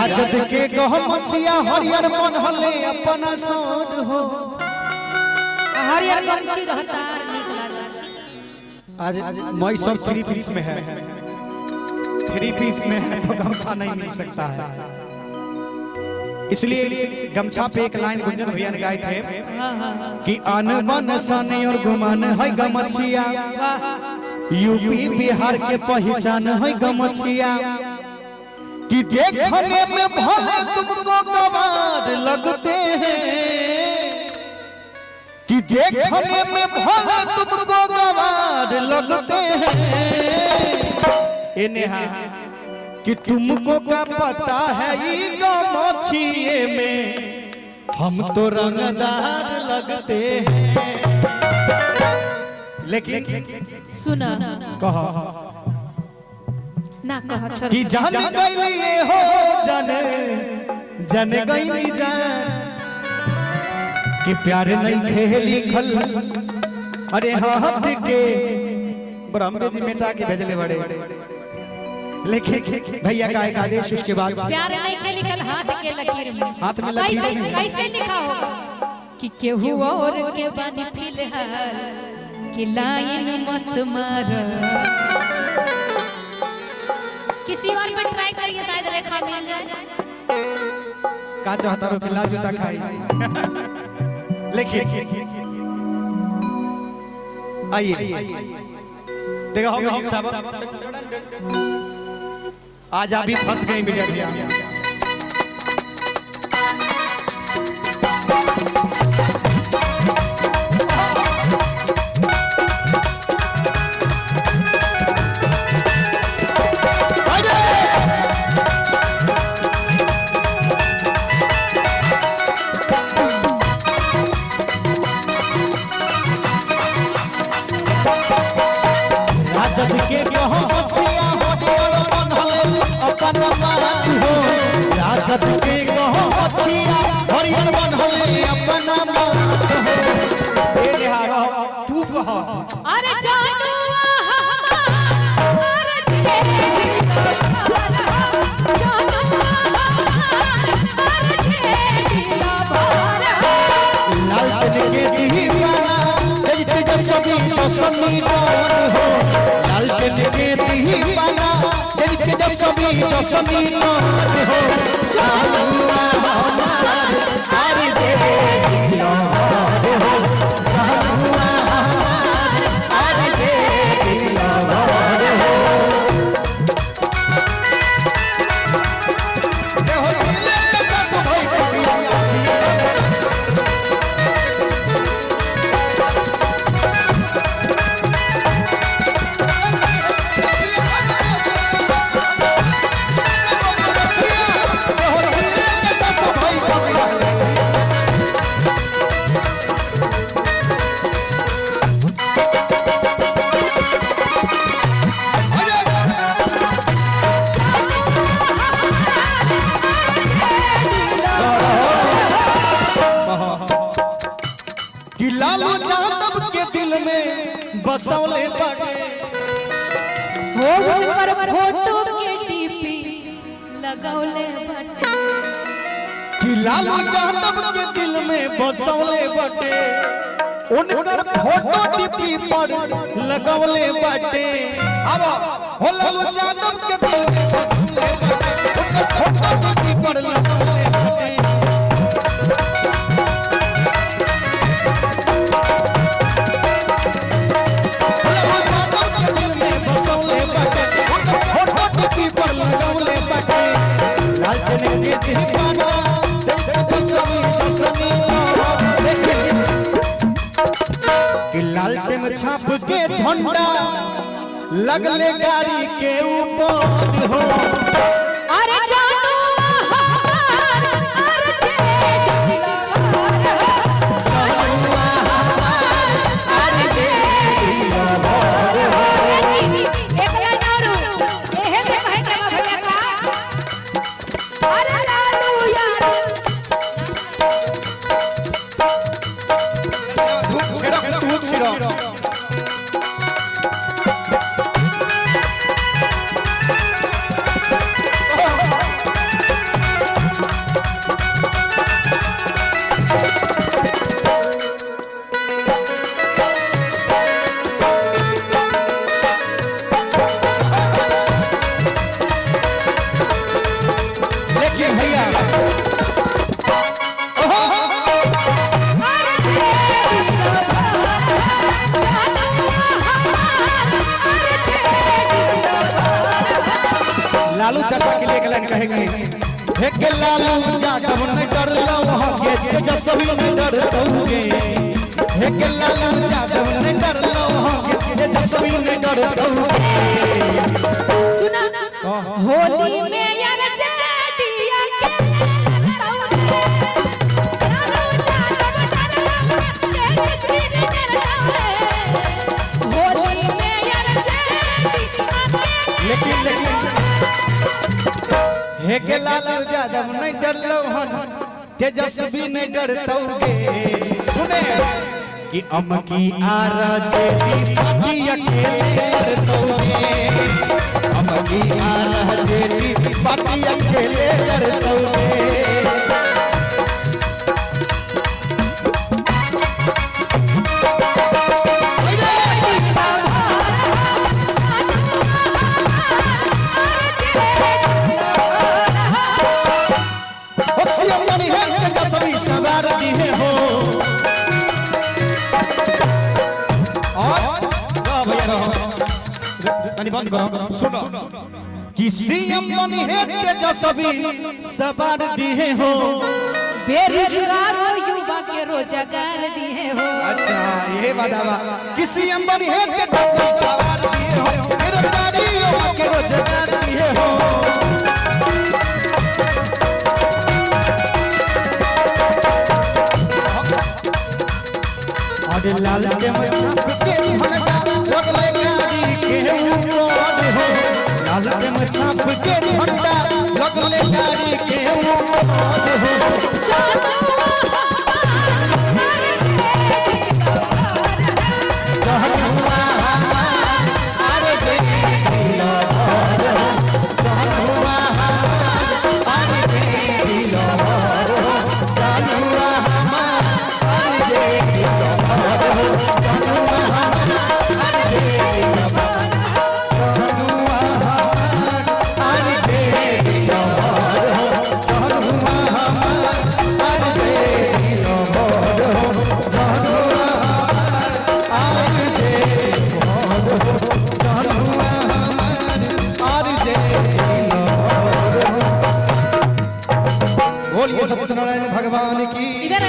राजद के गहमछिया हरियर बनहले अपना सोड हो हरियर गमछी रहतार निक लागे। आज मई सब 3 पीस में है, 3 पीस में है तो गमछा नहीं मिल सकता है, इसलिए गमछा पे एक लाइन गुंजन भैया ने गाए थे कि अन बन सने और गुमान है गमछिया, यूपी बिहार के पहचान है गमछिया, कि देखने में भले तुमको गवार लगते हैं, कि देखने में भले तुमको गवार लगते हैं, नेहा कि तुमको क्या पता है ये गमछिए में हम तो रंगदार लगते हैं। लेकिन सुना कहा ना कहा कि जान गई हो जन गई जान कि प्यार नहीं खेली खल अरे हाथ के ब्रह्म जी मेटा के भेजले बड़े, लेकिन भैया का एक आदेश उसके बाद प्यार नहीं खेली कल हाथ के लकीर में, हाथ में लकीर में कैसे लिखा होगा कि केहू और के बनी फिलहाल कि लाइन मत मार, किसी और पे ट्राई करिए शायद रेखा मिल जाए। का चाहता रो कि ला जूता खाई लेकिन आइए देखो हम साहब आज आप भी फंस गए मीडिया भैया। राजद के गहमछिया हरियर बनहले अपना मान हो, राजद के गहमछिया हरियर बनहले अपना मान हो। ए निहारो तू कह अरे जानुआ हमार जेदी जानुआ हमार जेदी लबार लालटेन के दीवाना तेज सभी तो सनी हो, लालटेन के दीवाना तेज सभी तो सनी हो, जानुआ हमार अरे जेदी लबार हो, जानुआ हमार अरे जेदी लबार हो। जे हो जिले के साथ भाई करिया कि लालू यादव के दिल में बसौले बड़े हो पर फोटो के डीपी लगौले बटे, कि लालू यादव के दिल में बसौले बटे, उनकर फोटो टीपी पर लगौले बटे। अब हो लालू यादव के दिल में बसौले बटे, उनकर फोटो टीपी पर लगौले बटे। कि लालटेन छाप के झंडा लगले गाड़ी के ऊपर हो, अरे जानुआ हमार अरे जेदी लबार जानुआ हमार अरे जेदी लबार हो। एक लाडू एहे में कहे प्रेम भैया का अरे लालू यार धूप छिड़क लालू चाचा के लिए लाइन कहेंगे हे के लालू यादव ने डर लो होगे तेजस्वी ने डर दोगे हे के लालू यादव ने डर लो होगे तेजस्वी ने डर दोगे सुना होली में यार चेटिया के हे के लालू यादव नहीं डरलो हन तेजस्वी नहीं डरतोगे सुने कि अमकी आरजेडी पार्टी अकेले लड़तोगे अमकी आरजेडी पार्टी अकेले लड़तोगे सवार दिए हो और भैया रहो तनी बंद करो सुनो किसी अम्मनी है तेजस्वी सवार दिए हो बेरोजगार युवा के रोजगार दिए हो अच्छा ये बतावा किसी अम्मनी है तेजस्वी सवार दिए हो बेरोजगार युवा के रोजगार दिए हो लाल के छाप के झंडा लगले गाड़ी के ऊपर हो लाल के छाप के झंडा लगले गाड़ी के ऊपर हो जहनुआ अरे जे दिलो जहनुआ अरे जे दिलो जहनुआ अरे जे दिलो बोलिए सत्यनारायण भगवान की। इधर